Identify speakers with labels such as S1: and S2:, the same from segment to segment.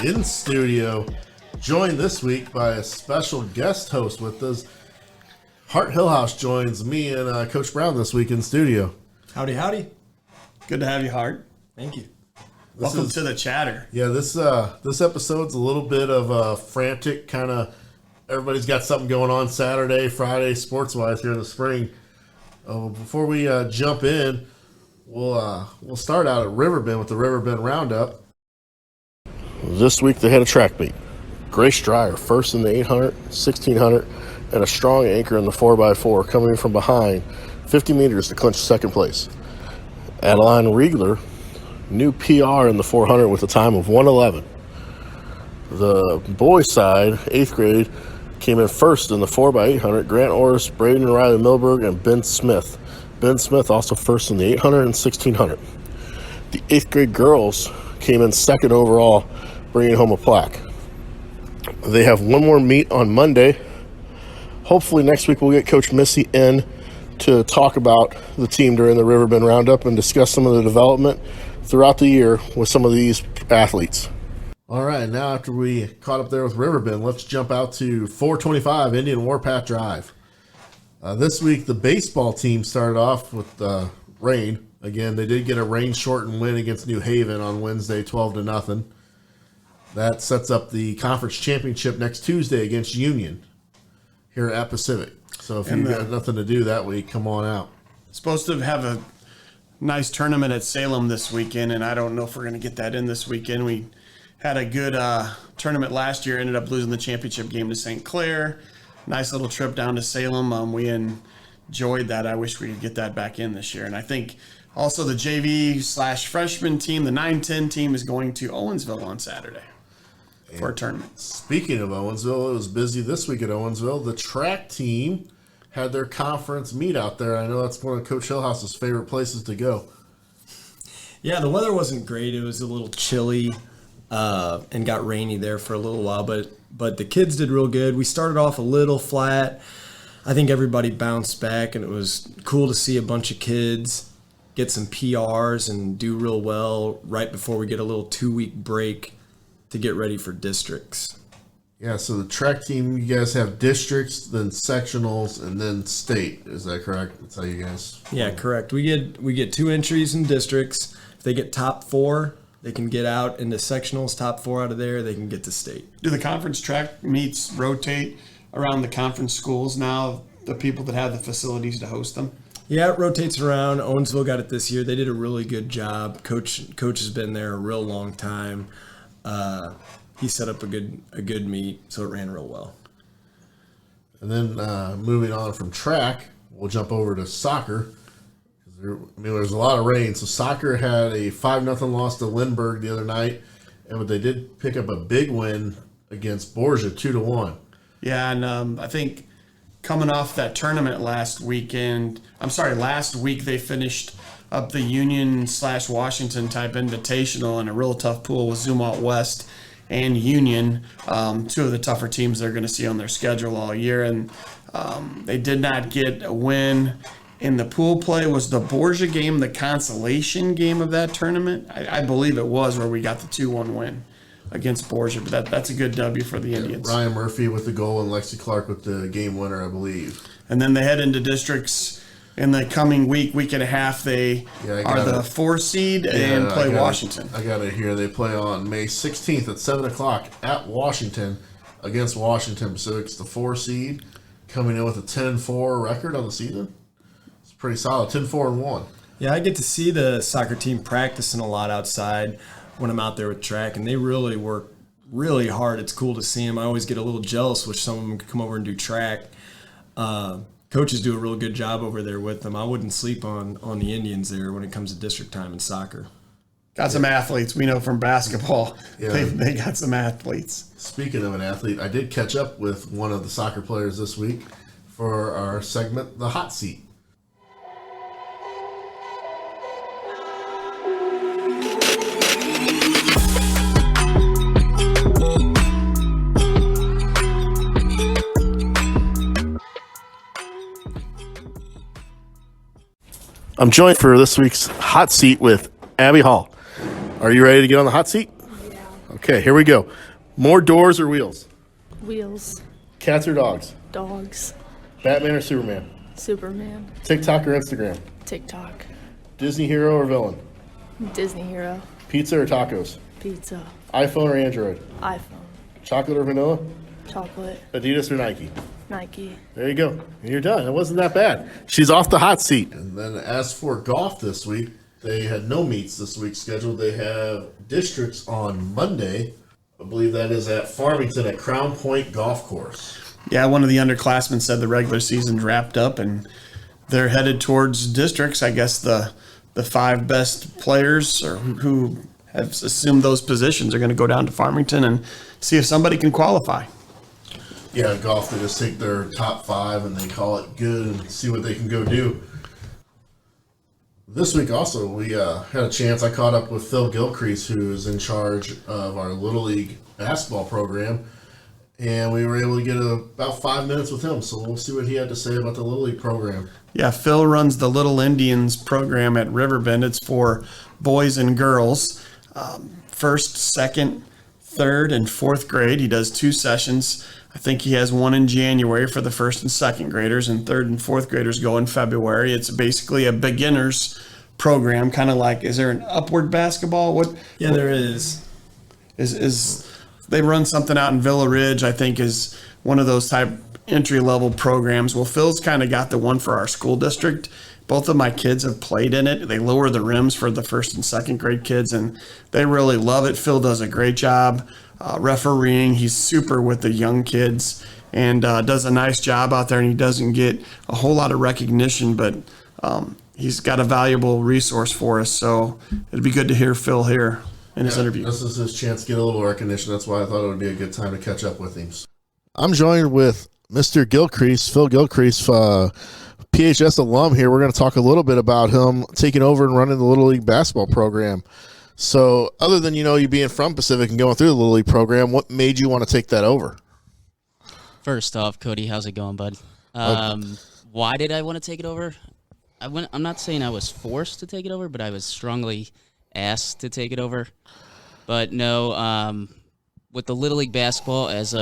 S1: in studio, joined this week by a special guest host with us. Hart Hillhouse joins me and Coach Brown this week in studio.
S2: Howdy, howdy.
S3: Good to have you, Hart.
S2: Thank you.
S3: Welcome to the chatter.
S1: Yeah, this episode's a little bit of a frantic kind of. Everybody's got something going on Saturday, Friday, sports-wise here in the spring. Before we jump in, we'll start out at Riverbend with the Riverbend Roundup. This week they had a track meet. Grace Dreyer first in the 800, 1600, and a strong anchor in the 4x4 coming from behind 50 meters to clinch second place. Adeline Riegler, new PR in the 400 with a time of 1:11. The boys' side, 8th grade, came in first in the 4x800. Grant Orris, Braden and Riley Milberg, and Ben Smith. Ben Smith also first in the 800 and 1600. The 8th grade girls came in second overall, bringing home a plaque. They have one more meet on Monday. Hopefully next week we'll get Coach Missy in to talk about the team during the Riverbend Roundup and discuss some of the development throughout the year with some of these athletes. All right, now after we caught up there with Riverbend, let's jump out to 425 Indian Warpath Drive. This week the baseball team started off with rain. Again, they did get a rain-shortened win against New Haven on Wednesday, 12-0. That sets up the conference championship next Tuesday against Union here at Pacific. So if you've got nothing to do that week, come on out.
S3: Supposed to have a nice tournament at Salem this weekend, and I don't know if we're going to get that in this weekend. We had a good tournament last year, ended up losing the championship game to St. Clair. Nice little trip down to Salem. We enjoyed that. I wish we could get that back in this year. And I think also the JV/freshman team, the 9-10 team, is going to Owensville on Saturday for a tournament.
S1: Speaking of Owensville, it was busy this week at Owensville. The track team had their conference meet out there. I know that's one of Coach Hillhouse's favorite places to go.
S2: Yeah, the weather wasn't great. It was a little chilly and got rainy there for a little while, but the kids did real good. We started off a little flat. I think everybody bounced back, and it was cool to see a bunch of kids get some PRs and do real well right before we get a little 2-week break to get ready for districts.
S1: Yeah, so the track team, you guys have districts, then sectionals, and then state. Is that correct? That's how you guys...
S2: Yeah, correct. We get 2 entries in districts. If they get top 4, they can get out into sectionals. Top 4 out of there, they can get to state.
S3: Do the conference track meets rotate around the conference schools now, the people that have the facilities to host them?
S2: Yeah, it rotates around. Owensville got it this year. They did a really good job. Coach has been there a real long time. He set up a good meet, so it ran real well.
S1: And then moving on from track, we'll jump over to soccer. There's a lot of rain. So soccer had a 5-0 loss to Lindbergh the other night, but they did pick up a big win against Brosher, 2-1.
S3: Yeah, and I think coming off that tournament last week, they finished up the Union/Washington type invitational in a real tough pool with Zumwalt West and Union, 2 of the tougher teams they're going to see on their schedule all year. And they did not get a win in the pool play. Was the Brosher game the consolation game of that tournament? I believe it was, where we got the 2-1 win against Brosher. But that's a good W for the Indians.
S1: Ryan Murphy with the goal and Lexi Clark with the game winner, I believe.
S3: And then they head into districts in the coming week and a half. They are the 4 seed and play Washington.
S1: I got it here. They play on May 16th at 7 o'clock at Washington against Washington Pacific. It's the 4 seed coming in with a 10-4 record on the season. It's pretty solid, 10-4-1.
S2: Yeah, I get to see the soccer team practicing a lot outside when I'm out there with track, and they really work really hard. It's cool to see them. I always get a little jealous when some of them come over and do track. Coaches do a real good job over there with them. I wouldn't sleep on the Indians there when it comes to district time in soccer.
S3: Got some athletes. We know from basketball. Yeah. They got some athletes.
S1: Speaking of an athlete, I did catch up with one of the soccer players this week for our segment, The Hot Seat. I'm joined for this week's hot seat with Abby Hall. Are you ready to get on the hot seat?
S4: Yeah.
S1: Okay, here we go. More doors or wheels?
S4: Wheels.
S1: Cats or dogs?
S4: Dogs.
S1: Batman or Superman?
S4: Superman.
S1: TikTok or Instagram?
S4: TikTok.
S1: Disney hero or villain?
S4: Disney hero.
S1: Pizza or tacos?
S4: Pizza.
S1: iPhone or Android?
S4: iPhone.
S1: Chocolate or vanilla?
S4: Chocolate.
S1: Adidas or Nike?
S4: Nike.
S1: There you go. And you're done. It wasn't that bad. She's off the hot seat. And then as for golf this week, they had no meets this week scheduled. They have districts on Monday. I believe that is at Farmington at Crown Point Golf Course.
S3: Yeah, one of the underclassmen said the regular season's wrapped up and they're headed towards districts. I guess the 5 best players or who have assumed those positions are going to go down to Farmington and see if somebody can qualify.
S1: Yeah, golf, they just take their top 5 and they call it good and see what they can go do. This week also, we had a chance. I caught up with Phil Gilcrease, who is in charge of our Little League basketball program, and we were able to get about 5 minutes with him. So we'll see what he had to say about the Little League program.
S3: Yeah, Phil runs the Little Indians program at Riverbend. It's for boys and girls, first, second, third, and fourth grade. He does 2 sessions. I think he has one in January for the first and second graders, and third and fourth graders go in February. It's basically a beginner's program, kind of like, is there an upward basketball?
S2: Yeah, there is.
S3: Is they run something out in Villa Ridge, I think, is one of those type entry-level programs. Well, Phil's kind of got the one for our school district. Both of my kids have played in it. They lower the rims for the first and second grade kids, and they really love it. Phil does a great job refereeing. He's super with the young kids and does a nice job out there, and he doesn't get a whole lot of recognition, but he's got a valuable resource for us. So it'd be good to hear Phil here in his interview.
S1: This is his chance to get a little recognition. That's why I thought it would be a good time to catch up with him. I'm joined with Mr. Gilcrease, Phil Gilcrease, PHS alum here. We're going to talk a little bit about him taking over and running the Little League basketball program. So other than, you being from Pacific and going through the Little League program, what made you want to take that over?
S5: First off, Cody, how's it going, bud? Why did I want to take it over? I'm not saying I was forced to take it over, but I was strongly asked to take it over. But no, with the Little League basketball, as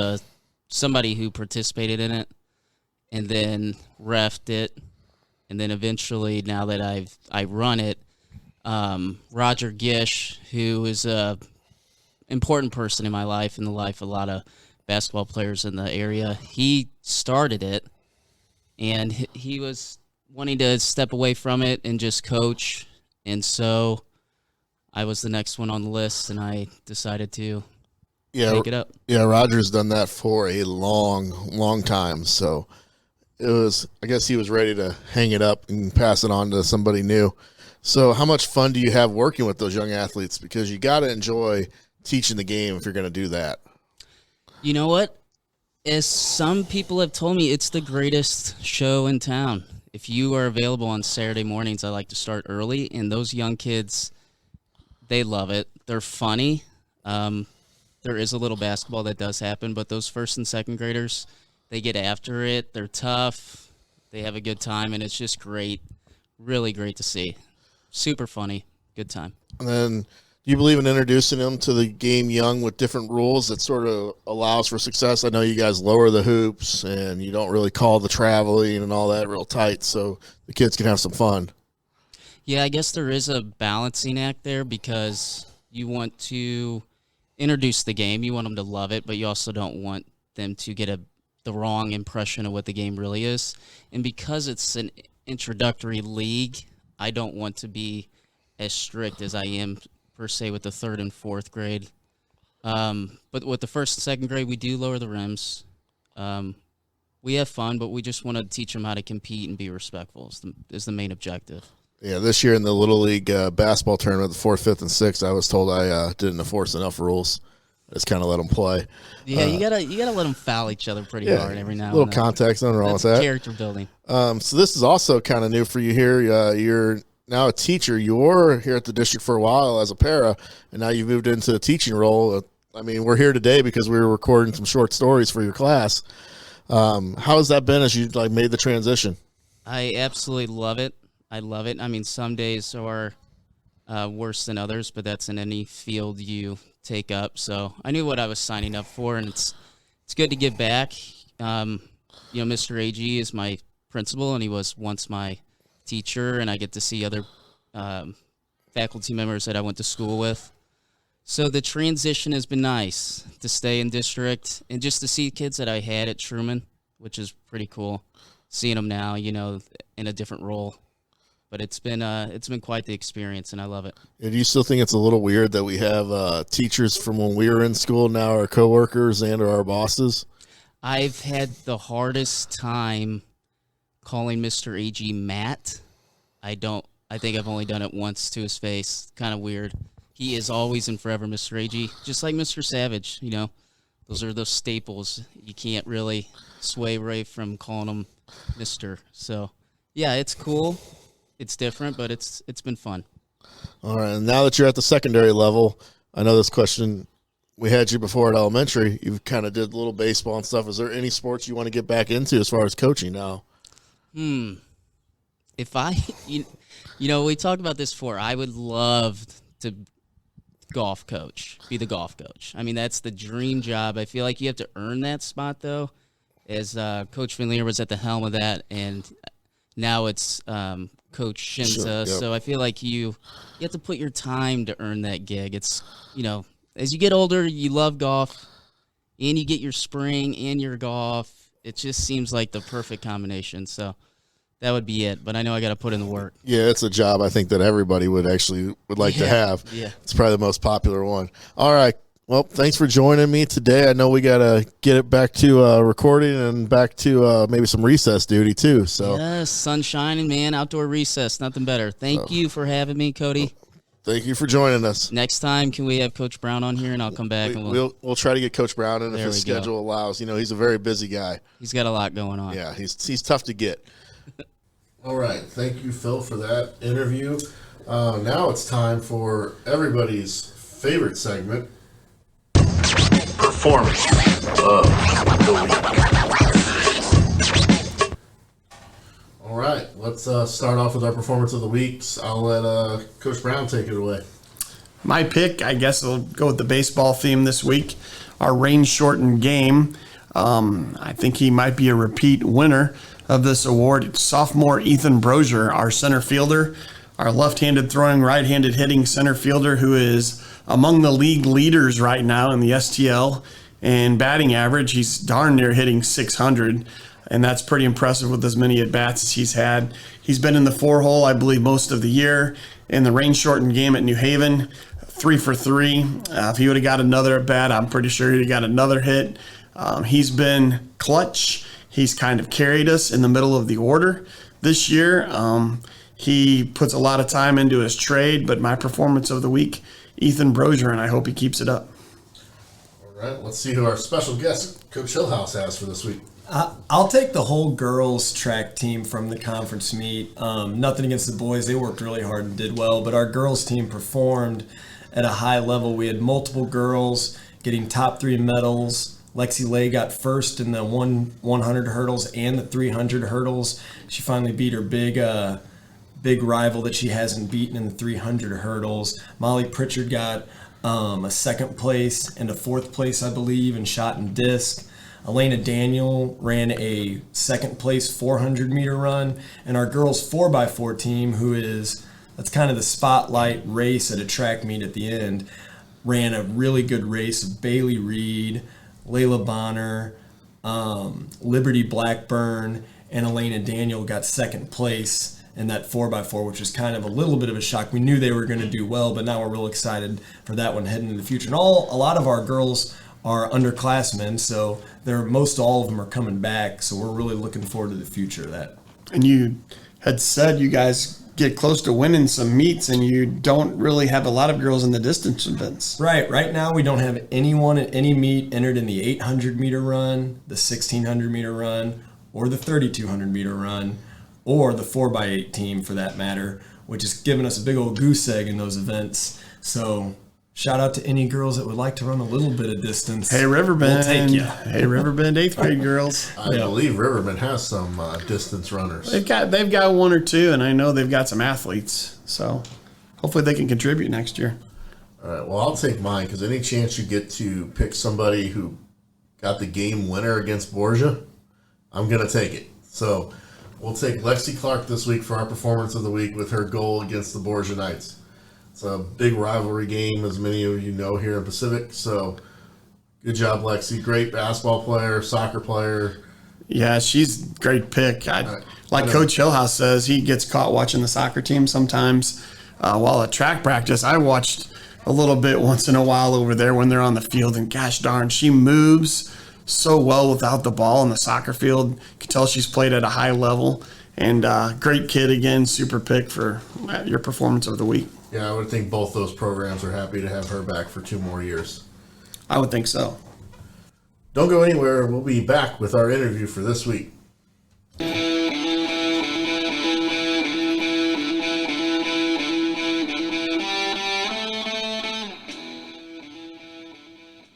S5: somebody who participated in it and then reffed it, and then eventually, now that I run it, Roger Gish, who is a important person in my life and the life of a lot of basketball players in the area, he started it, and he was wanting to step away from it and just coach, and so I was the next one on the list, and I decided to take it up.
S1: Yeah, Roger's done that for a long time, so I guess he was ready to hang it up and pass it on to somebody new. So how much fun do you have working with those young athletes? Because you got to enjoy teaching the game if you're going to do that.
S5: You know what? As some people have told me, it's the greatest show in town. If you are available on Saturday mornings, I like to start early, and those young kids, they love it. They're funny. There is a little basketball that does happen, but those first and second graders, they get after it. They're tough. They have a good time, and it's just great. Really great to see. Super funny. Good time.
S1: And then do you believe in introducing them to the game young with different rules that sort of allows for success? I know you guys lower the hoops and you don't really call the traveling and all that real tight, so the kids can have some fun.
S5: Yeah, I guess there is a balancing act there because you want to introduce the game. You want them to love it, but you also don't want them to get the wrong impression of what the game really is. And because it's an introductory league, I don't want to be as strict as I am, per se, with the third and fourth grade. But with the first and second grade, we do lower the rims. We have fun, but we just want to teach them how to compete and be respectful is the main objective.
S1: Yeah, this year in the Little League basketball tournament, the 4th, 5th, and 6th, I was told I didn't enforce enough rules. I just kind of let them play.
S5: Yeah, you gotta let them foul each other pretty hard every now and then.
S1: A little context, nothing wrong with that.
S5: Character building.
S1: So this is also kind of new for you here. You're now a teacher. You were here at the district for a while as a para, and now you've moved into a teaching role. I mean, we're here today because we were recording some short stories for your class. How has that been as you made the transition?
S5: I absolutely love it. I love it. I mean, some days are worse than others, but that's in any field you take up. So I knew what I was signing up for, and it's good to give back. Mr. AG is my principal, and he was once my teacher, and I get to see other faculty members that I went to school with. So the transition has been nice to stay in district and just to see kids that I had at Truman, which is pretty cool. Seeing them now, in a different role. But it's been quite the experience, and I love it.
S1: Do you still think it's a little weird that we have teachers from when we were in school now our coworkers and our bosses?
S5: I've had the hardest time calling Mr. AG Matt. I think I've only done it once to his face. Kind of weird. He is always and forever Mr. AG, just like Mr. Savage. Those are those staples. You can't really sway away from calling him Mr. So, yeah, it's cool. It's different, but it's been fun.
S1: All right, and now that you're at the secondary level, I know this question, we had you before at elementary. You kind of did a little baseball and stuff. Is there any sports you want to get back into as far as coaching now?
S5: If we talked about this before. I would love to be the golf coach. I mean, that's the dream job. I feel like you have to earn that spot, though, as Coach Finlier was at the helm of that, and now it's Coach Shinza.
S1: Sure, yep.
S5: So I feel like you have to put your time to earn that gig. It's, as you get older, you love golf, and you get your spring and your golf. It just seems like the perfect combination. So that would be it. But I know I got to put in the work.
S1: Yeah, it's a job I think that everybody would like to have.
S5: Yeah.
S1: It's probably the most popular one. All right. Well, thanks for joining me today. I know we got to get it back to recording and back to maybe some recess duty too. So
S5: yes, sun shining, man, outdoor recess, nothing better. Thank you for having me, Cody.
S1: Thank you for joining us.
S5: Next time, can we have Coach Brown on here, and I'll come back.
S1: We'll try to get Coach Brown in if his
S5: There we
S1: schedule allows. He's a very busy guy.
S5: He's got a lot going on.
S1: Yeah, he's tough to get. All right. Thank you, Phil, for that interview. Now it's time for everybody's favorite segment. Performance of the week. All right, let's start off with our performance of the weeks. I'll let Coach Brown take it away.
S3: My pick, I guess I'll go with the baseball theme this week. Our rain-shortened game. I think he might be a repeat winner of this award. It's sophomore Ethan Brosher, our center fielder, our left-handed throwing, right-handed hitting center fielder who is among the league leaders right now in the STL and batting average. He's darn near hitting 600, and that's pretty impressive with as many at-bats as he's had. He's been in the four-hole, I believe, most of the year. In the rain-shortened game at New Haven, 3 for 3. If he would have got another at-bat, I'm pretty sure he'd have got another hit. He's been clutch. He's kind of carried us in the middle of the order this year. He puts a lot of time into his trade, but my performance of the week, Ethan Brosher, and I hope he keeps it up.
S1: All right, let's see who our special guest, Coach Hillhouse, has for this week.
S2: I'll take the whole girls track team from the conference meet. Nothing against the boys. They worked really hard and did well, but our girls team performed at a high level. We had multiple girls getting top 3 medals. Lexi Lay got first in the 100 hurdles and the 300 hurdles. She finally beat her big rival that she hasn't beaten in the 300 hurdles. Molly Pritchard got a second place and a fourth place, I believe, in shot and disc. Elena Daniel ran a second place 400-meter run. And our girls 4x4 team, that's kind of the spotlight race at a track meet at the end, ran a really good race of Bailey Reed, Layla Bonner, Liberty Blackburn, and Elena Daniel got second place in that 4x4, which was kind of a little bit of a shock. We knew they were going to do well, but now we're real excited for that one heading into the future. And a lot of our girls are underclassmen, so most all of them are coming back, so we're really looking forward to the future of that.
S3: And you had said you guys get close to winning some meets, and you don't really have a lot of girls in the distance events.
S2: Right now we don't have anyone at any meet entered in the 800-meter run, the 1,600-meter run, or the 3,200-meter run, or the 4x8 team for that matter, which has given us a big old goose egg in those events. So shout out to any girls that would like to run a little bit of distance.
S3: Hey, Riverbend.
S2: We'll take you.
S3: Hey, Riverbend 8th grade girls.
S1: I believe Riverbend has some distance runners.
S3: They've got one or two, and I know they've got some athletes. So hopefully they can contribute next year.
S1: All right, well, I'll take mine because any chance you get to pick somebody who got the game winner against Borgia, I'm going to take it. So we'll take Lexi Clark this week for our performance of the week with her goal against the Borgia Knights. It's a big rivalry game, as many of you know, here in Pacific. So good job, Lexi. Great basketball player, soccer player.
S3: Yeah, she's a great pick. Like Coach Hillhouse says, he gets caught watching the soccer team sometimes while at track practice. I watched a little bit once in a while over there when they're on the field, and gosh darn, she moves so well without the ball in the soccer field. You can tell she's played at a high level. And great kid again, super pick for your performance of the week.
S1: Yeah, I would think both those programs are happy to have her back for 2 more years.
S3: I would think so.
S1: Don't go anywhere. We'll be back with our interview for this week.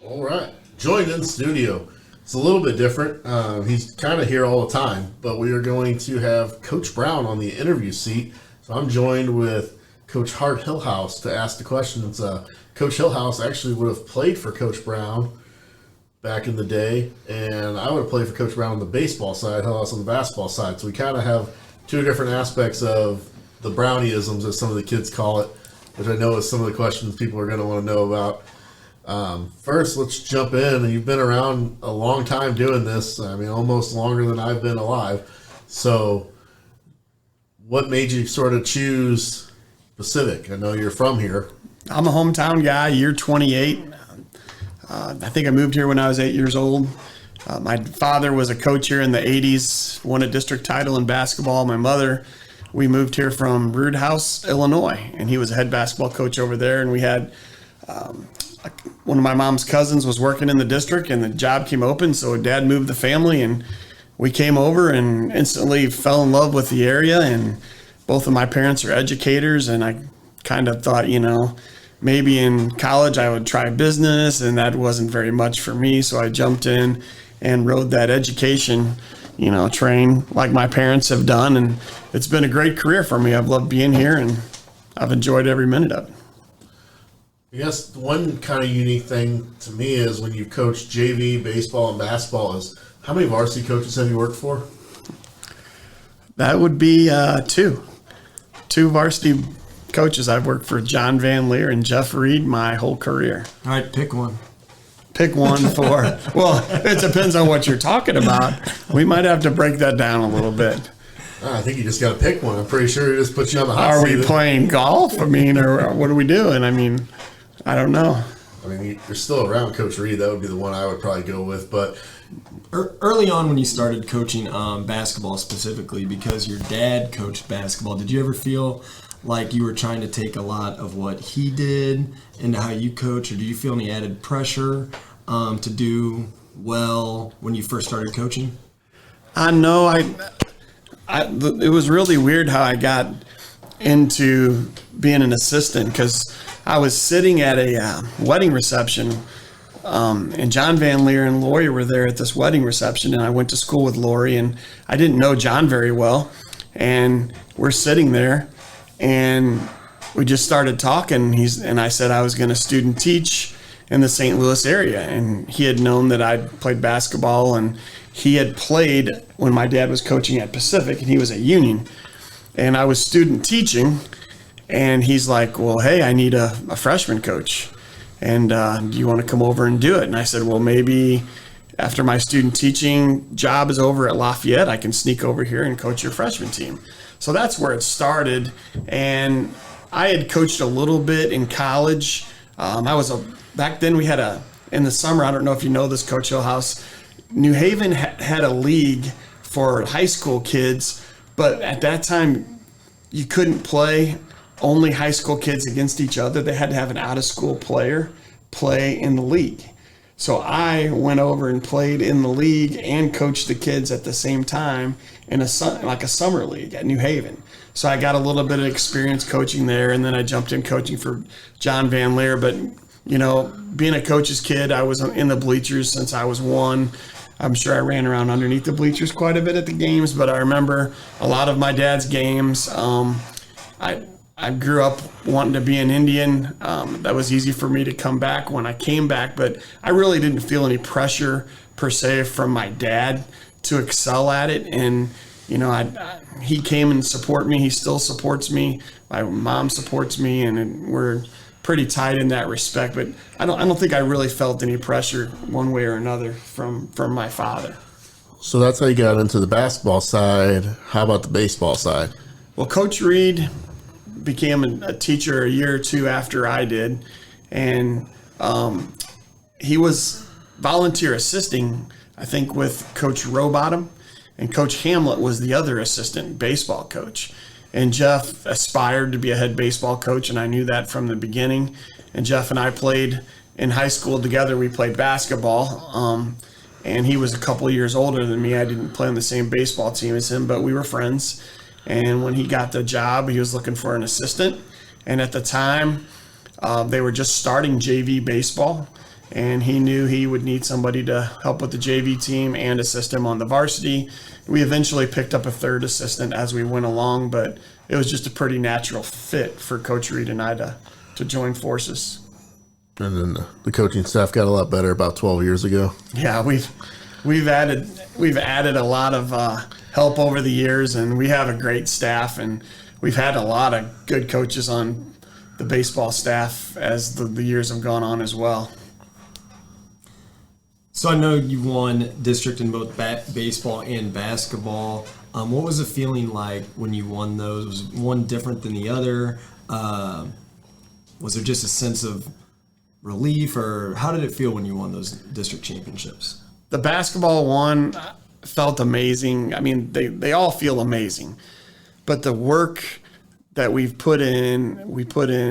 S1: All right. Joined in the studio. It's a little bit different. He's kind of here all the time, but we are going to have Coach Brown on the interview seat. So I'm joined with Coach Hart Hillhouse to ask the questions. Coach Hillhouse actually would have played for Coach Brown back in the day, and I would have played for Coach Brown on the baseball side, Hillhouse on the basketball side. So we kind of have 2 different aspects of the Brownieisms, as some of the kids call it, which I know is some of the questions people are going to want to know about. First, let's jump in. You've been around a long time doing this. I mean, almost longer than I've been alive. So what made you sort of choose Pacific? I know you're from here.
S3: I'm a hometown guy, year 28. I think I moved here when I was 8 years old. My father was a coach here in the 80s, won a district title in basketball. My mother, we moved here from Roodhouse, Illinois, and he was a head basketball coach over there. And we had one of my mom's cousins was working in the district, and the job came open, so Dad moved the family, and we came over and instantly fell in love with the area. And both of my parents are educators, and I kind of thought, maybe in college I would try business, and that wasn't very much for me. So I jumped in and rode that education, train like my parents have done. And it's been a great career for me. I've loved being here, and I've enjoyed every minute of it.
S1: I guess one kind of unique thing to me is when you coach JV, baseball, and basketball is how many varsity coaches have you worked for?
S3: That would be 2 varsity coaches. I've worked for John Van Leer and Jeff Reed my whole career.
S2: All right, pick one.
S3: Pick one for, well, it depends on what you're talking about. We might have to break that down a little bit.
S1: I think you just got to pick one. I'm pretty sure it just puts you on the hot seat.
S3: Are we playing golf? Or what are we doing? I don't know.
S1: You're still around Coach Reed. That would be the one I would probably go with. But
S2: early on when you started coaching basketball specifically, because your dad coached basketball, did you ever feel like you were trying to take a lot of what he did into how you coach, or do you feel any added pressure to do well when you first started coaching?
S3: I know. It was really weird how I got into being an assistant, because I was sitting at a wedding reception, and John Van Leer and Lori were there at this wedding reception, and I went to school with Lori, and I didn't know John very well, and we're sitting there, and we just started talking. And I said I was going to student teach in the St. Louis area, and he had known that I'd played basketball, and he had played when my dad was coaching at Pacific, and he was at Union, and I was student teaching. And he's like, well, hey, I need a freshman coach. And do you want to come over and do it? And I said, well, maybe after my student teaching job is over at Lafayette, I can sneak over here and coach your freshman team. So that's where it started. And I had coached a little bit in college. Back then we had in the summer, I don't know if you know this, Coach Hillhouse, New Haven had a league for high school kids. But at that time, you couldn't play only high school kids against each other. They had to have an out-of-school player play in the league. So I went over and played in the league and coached the kids at the same time in a summer league at New Haven. So I got a little bit of experience coaching there, and then I jumped in coaching for John Van Leer. But, being a coach's kid, I was in the bleachers since I was 1. I'm sure I ran around underneath the bleachers quite a bit at the games, but I remember a lot of my dad's games. I grew up wanting to be an Indian. That was easy for me to come back when I came back, but I really didn't feel any pressure per se from my dad to excel at it. And, he came and supported me. He still supports me. My mom supports me, and we're pretty tight in that respect. But I don't think I really felt any pressure one way or another from my father.
S1: So that's how you got into the basketball side. How about the baseball side?
S3: Well, Coach Reed became a teacher a year or two after I did, and he was volunteer assisting, I think, with Coach Rowbottom, and Coach Hamlet was the other assistant baseball coach. And Jeff aspired to be a head baseball coach, and I knew that from the beginning. And Jeff and I played in high school together. We played basketball, and he was a couple years older than me. I didn't play on the same baseball team as him, but we were friends. And when he got the job, he was looking for an assistant. And at the time, they were just starting JV baseball, and he knew he would need somebody to help with the JV team and assist him on the varsity. We eventually picked up a third assistant as we went along, but it was just a pretty natural fit for Coach Reed and I to join forces.
S1: And then the coaching staff got a lot better about 12 years ago.
S3: Yeah, we've added a lot of help over the years, and we have a great staff, and we've had a lot of good coaches on the baseball staff as the years have gone on as well.
S2: So I know you won district in both baseball and basketball. What was the feeling like when you won those? Was one different than the other? Was there just a sense of relief, or how did it feel when you won those district championships?
S3: The basketball one felt amazing. I mean, they all feel amazing, but the work that we put in,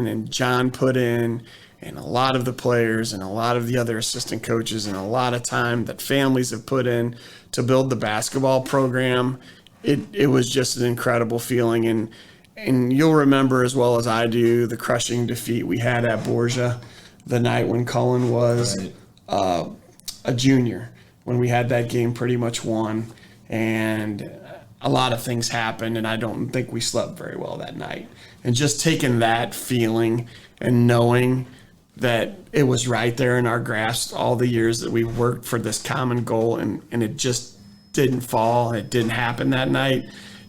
S3: and John put in, and a lot of the players and a lot of the other assistant coaches and a lot of time that families have put in to build the basketball program, it was just an incredible feeling. And you'll remember as well as I do the crushing defeat we had at Brosher the night when Cullen was a junior, when we had that game pretty much won, and a lot of things happened, and I don't think we slept very well that night. And just taking that feeling and knowing that it was right there in our grasp all the years that we worked for this common goal, and it just didn't fall, it didn't happen that night,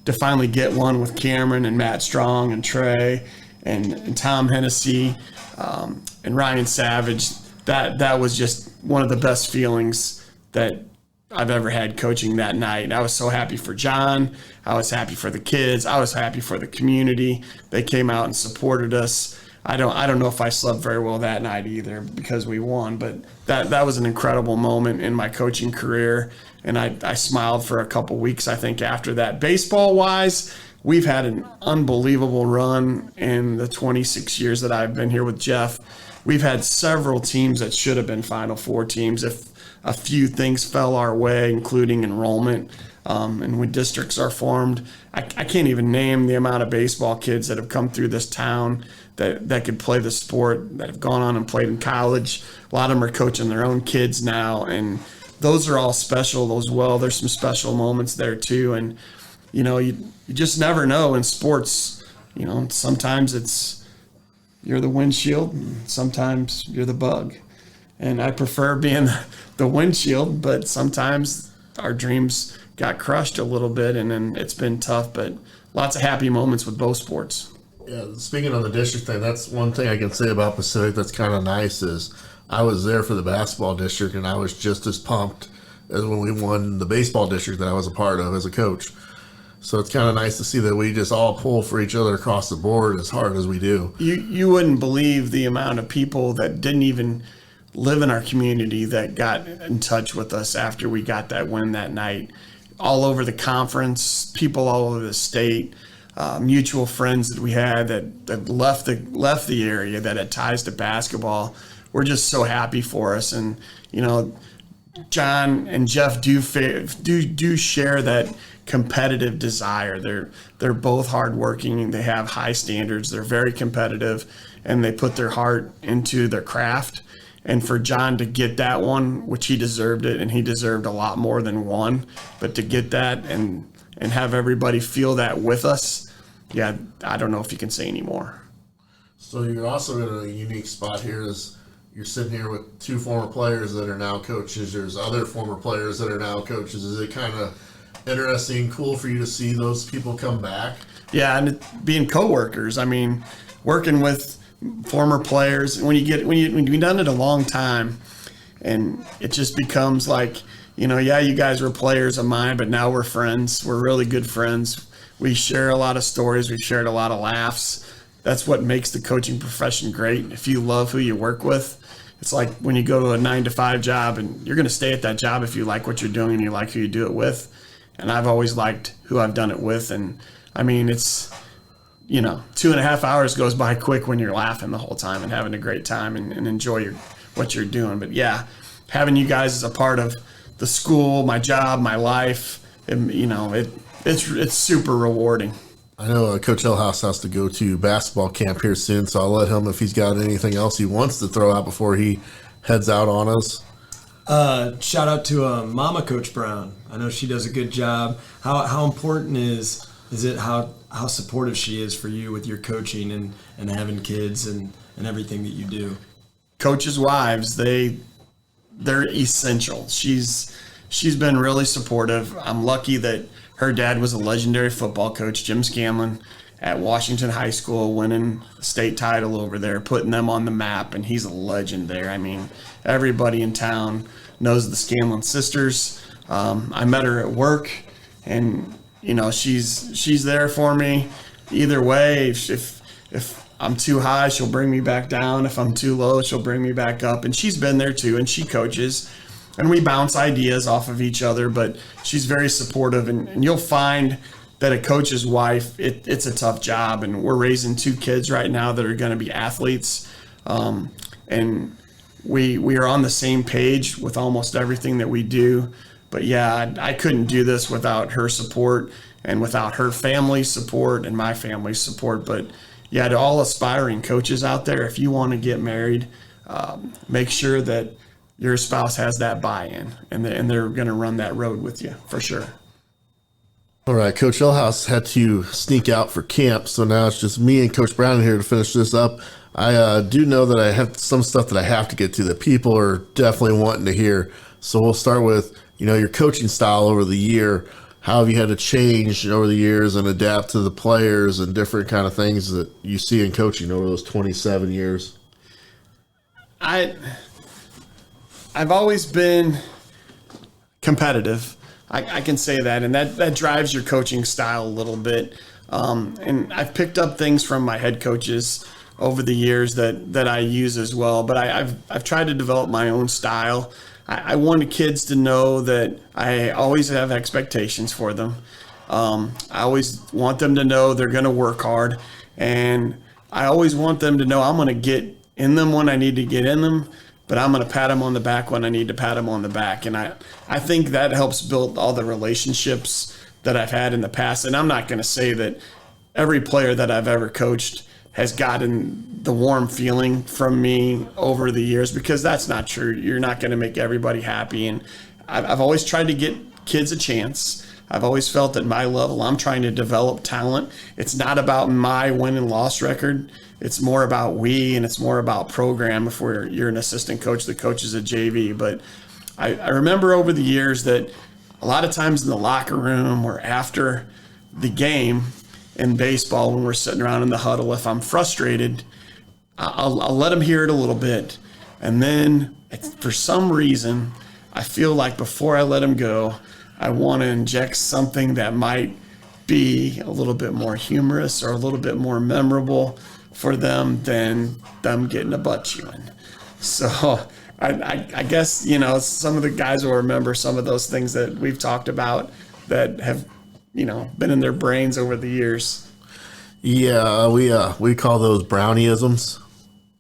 S3: to finally get one with Cameron and Matt Strong and Trey and Tom Hennessy and Ryan Savage, that was just one of the best feelings that I've ever had coaching that night. I was so happy for John. I was happy for the kids. I was happy for the community. They came out and supported us. I don't know if I slept very well that night either because we won, but that was an incredible moment in my coaching career, and I smiled for a couple weeks, I think, after that. Baseball-wise, we've had an unbelievable run in the 26 years that I've been here with Jeff. We've had several teams that should have been Final Four teams if a few things fell our way, including enrollment. And when districts are formed, I can't even name the amount of baseball kids that have come through this town that could play the sport, that have gone on and played in college. A lot of them are coaching their own kids now, and those are all special as well. There's some special moments there too, and you just never know in sports. Sometimes it's you're the windshield, and sometimes you're the bug, and I prefer being the windshield, but sometimes our dreams got crushed a little bit, and then it's been tough, but lots of happy moments with both sports.
S1: Yeah, speaking of the district thing, that's one thing I can say about Pacific that's kind of nice is I was there for the basketball district, and I was just as pumped as when we won the baseball district that I was a part of as a coach. So it's kind of nice to see that we just all pull for each other across the board as hard as we do.
S3: You wouldn't believe the amount of people that didn't even live in our community that got in touch with us after we got that win that night. All over the conference, people all over the state, mutual friends that we had that left the area that had ties to basketball. We're just so happy for us, and John and Jeff do share that competitive desire. They're both hardworking. They have high standards. They're very competitive, and they put their heart into their craft. And for John to get that one, which he deserved it, and he deserved a lot more than one, but to get that and have everybody feel that with us, yeah, I don't know if you can say any more.
S1: So you're also in a unique spot here is you're sitting here with two former players that are now coaches. There's other former players that are now coaches. Is it kind of interesting, cool for you to see those people come back?
S3: Yeah, and being coworkers. I mean, working with former players when you've done it a long time, and it just becomes like, yeah, you guys were players of mine, but now we're friends. We're really good friends. We share a lot of stories. We've shared a lot of laughs. That's what makes the coaching profession great. If you love who you work with, it's like when you go to a 9-to-5 job, and you're going to stay at that job if you like what you're doing and you like who you do it with. And I've always liked who I've done it with. And I mean, it's, 2.5 hours goes by quick when you're laughing the whole time and having a great time and enjoy what you're doing. But yeah, having you guys as a part of the school, my job, my life, it's super rewarding.
S1: I know Coach Hillhouse has to go to basketball camp here soon, so I'll let him, if he's got anything else he wants to throw out before he heads out on us.
S2: Shout out to Mama Coach Brown. I know she does a good job. How important is it how supportive she is for you with your coaching and having kids and everything that you do?
S3: Coaches' wives, they're essential. She's been really supportive. I'm lucky that her dad was a legendary football coach, Jim Scanlon, at Washington High School, winning the state title over there, putting them on the map, and he's a legend there. I mean, everybody in town knows the Scanlon sisters. I met her at work, and she's there for me either way. If I'm too high, she'll bring me back down. If I'm too low, she'll bring me back up. And she's been there too, and she coaches. And we bounce ideas off of each other, but she's very supportive. And you'll find that a coach's wife, it's a tough job. And we're raising 2 kids right now that are going to be athletes. And we are on the same page with almost everything that we do. But yeah, I couldn't do this without her support and without her family's support and my family's support. But yeah, to all aspiring coaches out there, if you want to get married, make sure that your spouse has that buy-in, and they're going to run that road with you for sure.
S1: All right, Coach Hillhouse had to sneak out for camp, so now it's just me and Coach Brown here to finish this up. I do know that I have some stuff that I have to get to that people are definitely wanting to hear. So we'll start with, your coaching style over the year. How have you had to change over the years and adapt to the players and different kind of things that you see in coaching over those 27 years?
S3: I've always been competitive. I can say that, and that drives your coaching style a little bit. And I've picked up things from my head coaches over the years that I use as well. But I've tried to develop my own style. I want the kids to know that I always have expectations for them. I always want them to know they're going to work hard, and I always want them to know I'm going to get in them when I need to get in them, but I'm going to pat them on the back when I need to pat them on the back. And I think that helps build all the relationships that I've had in the past. And I'm not going to say that every player that I've ever coached has gotten the warm feeling from me over the years, because that's not true. You're not going to make everybody happy. And I've always tried to get kids a chance. I've always felt at my level, I'm trying to develop talent. It's not about my win and loss record. It's more about we, and it's more about program if you're an assistant coach that coaches a JV. But I remember over the years that a lot of times in the locker room or after the game in baseball, when we're sitting around in the huddle, if I'm frustrated, I'll let them hear it a little bit. And then for some reason, I feel like before I let them go, I want to inject something that might be a little bit more humorous or a little bit more memorable for them than them getting a butt chewing. So I guess, some of the guys will remember some of those things that we've talked about that have, been in their brains over the years.
S1: Yeah, we call those brownieisms.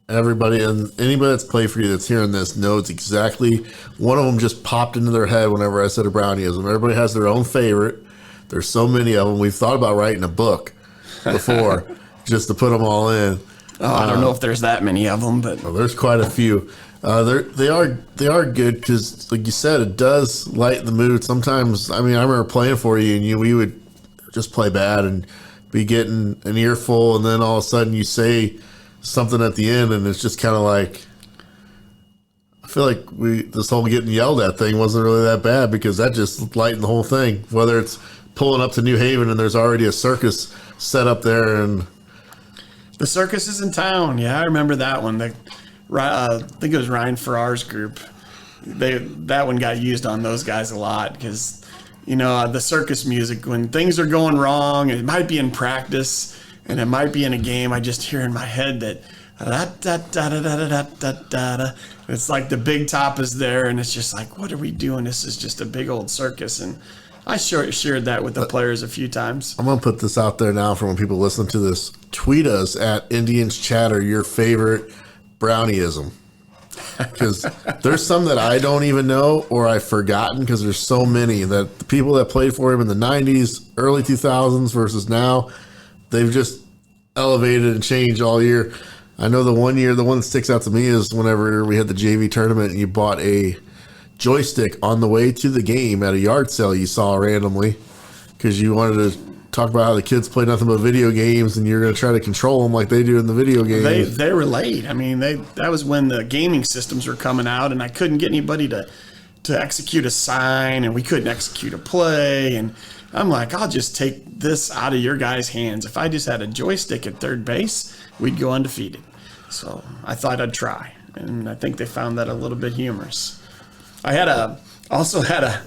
S1: Everybody and anybody that's played for you that's hearing this knows exactly. One of them just popped into their head whenever I said a brownieism. Everybody has their own favorite. There's so many of them. We've thought about writing a book before just to put them all in.
S3: Oh, I don't know if there's that many of them, but
S1: there's quite a few. They are good because, like you said, it does lighten the mood. Sometimes, I remember playing for you, and we would just play bad, and be getting an earful, and then all of a sudden you say something at the end, and it's just kind of like, I feel like this whole getting yelled at thing wasn't really that bad, because that just lightened the whole thing. Whether it's pulling up to New Haven and there's already a circus set up there, and
S3: The circus is in town. Yeah, I remember that one. I think it was Ryan Farrar's group. That one got used on those guys a lot because, the circus music, when things are going wrong, it might be in practice and it might be in a game, I just hear in my head that it's like the big top is there, and it's just like, what are we doing? This is just a big old circus. And I shared that with the players a few times.
S1: I'm going to put this out there now for when people listen to this. Tweet us at Indians Chatter your favorite brownieism. Because there's some that I don't even know or I've forgotten, because there's so many that the people that played for him in the 90s, early 2000s versus now, they've just elevated and changed all year. I know the one that sticks out to me is whenever we had the JV tournament and you bought a joystick on the way to the game at a yard sale you saw randomly, because you wanted to talk about how the kids play nothing but video games and you're going to try to control them like they do in the video games.
S3: They were late. I mean, that was when the gaming systems were coming out, and I couldn't get anybody to execute a sign, and we couldn't execute a play. And I'm like, I'll just take this out of your guys' hands. If I just had a joystick at third base, we'd go undefeated. So I thought I'd try, and I think they found that a little bit humorous. I also had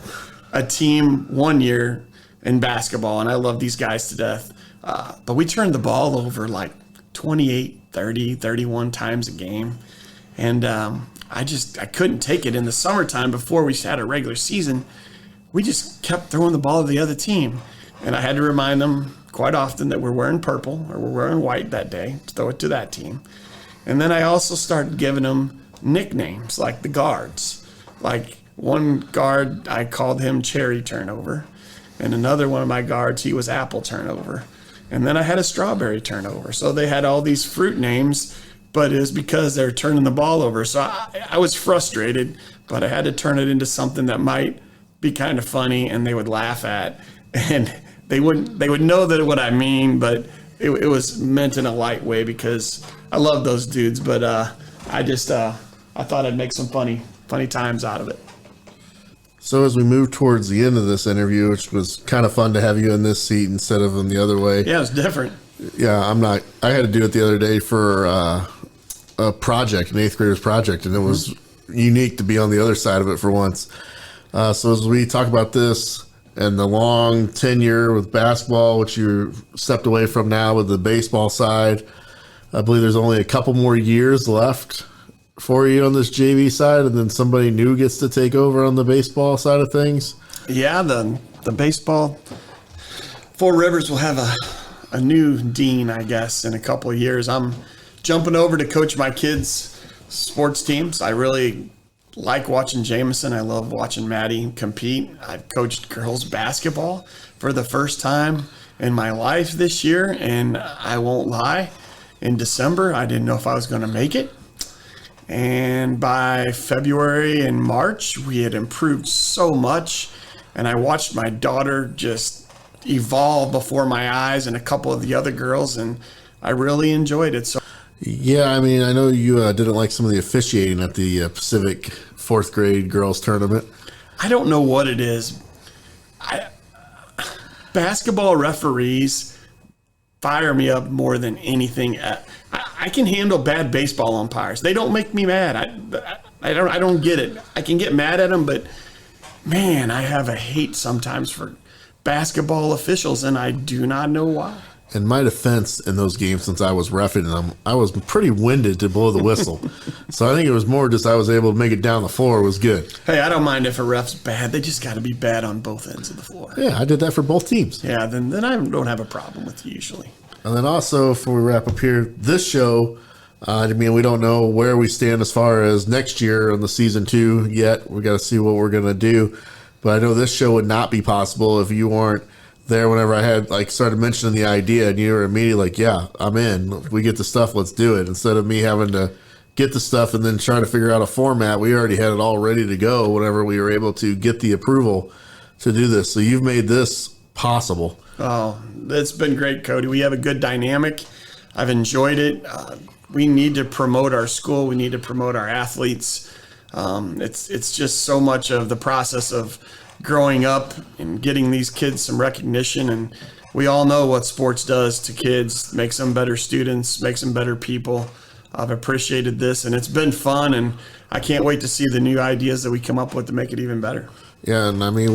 S3: a team one year in basketball, and I love these guys to death. But we turned the ball over like 28, 30, 31 times a game. And I couldn't take it. In the summertime, before we had a regular season, we just kept throwing the ball to the other team. And I had to remind them quite often that we're wearing purple or we're wearing white that day to throw it to that team. And then I also started giving them nicknames like the guards. Like one guard, I called him Cherry Turnover. And another one of my guards, he was Apple Turnover. And then I had a Strawberry Turnover. So they had all these fruit names, but it was because they're turning the ball over. So I was frustrated, but I had to turn it into something that might be kind of funny and they would laugh at. And they would know that what I mean, but it was meant in a light way because I love those dudes. But I thought I'd make some funny times out of it.
S1: So as we move towards the end of this interview, which was kind of fun to have you in this seat instead of in the other way.
S3: Yeah, it's different.
S1: Yeah, I had to do it the other day for a project, an 8th grader's project, and it was unique to be on the other side of it for once. So as we talk about this and the long tenure with basketball, which you stepped away from now with the baseball side, I believe there's only a couple more years left for you on this JV side, and then somebody new gets to take over on the baseball side of things.
S3: Yeah, the baseball, Four Rivers will have a new dean, I guess, in a couple of years. I'm jumping over to coach my kids' sports teams. I really like watching Jameson. I love watching Maddie compete. I've coached girls basketball for the first time in my life this year, and I won't lie, in December, I didn't know if I was going to make it. And by February and March, we had improved so much. And I watched my daughter just evolve before my eyes and a couple of the other girls. And I really enjoyed it. So,
S1: yeah, I mean, I know you didn't like some of the officiating at the Pacific 4th grade girls tournament.
S3: I don't know what it is. Basketball referees fire me up more than anything. I can handle bad baseball umpires. They don't make me mad. I don't get it. I can get mad at them, but man, I have a hate sometimes for basketball officials, and I do not know why.
S1: In my defense, in those games, since I was reffing them, I was pretty winded to blow the whistle. So I think it was more just I was able to make it down the floor. It was good.
S3: Hey, I don't mind if a ref's bad. They just got to be bad on both ends of the floor.
S1: Yeah, I did that for both teams.
S3: Yeah, then I don't have a problem with you usually.
S1: And then also, before we wrap up here, this show, I mean, we don't know where we stand as far as next year on the season 2 yet. We got to see what we're going to do. But I know this show would not be possible if you weren't there whenever I had started mentioning the idea, and you were immediately like, yeah, I'm in. If we get the stuff, let's do it. Instead of me having to get the stuff and then try to figure out a format, we already had it all ready to go whenever we were able to get the approval to do this. So you've made this possible.
S3: Oh, it's been great, Cody. We have a good dynamic. I've enjoyed it. We need to promote our school. We need to promote our athletes. It's just so much of the process of growing up and getting these kids some recognition. And we all know what sports does to kids, makes them better students, makes them better people. I've appreciated this, and it's been fun, and I can't wait to see the new ideas that we come up with to make it even better.
S1: Yeah, and I mean,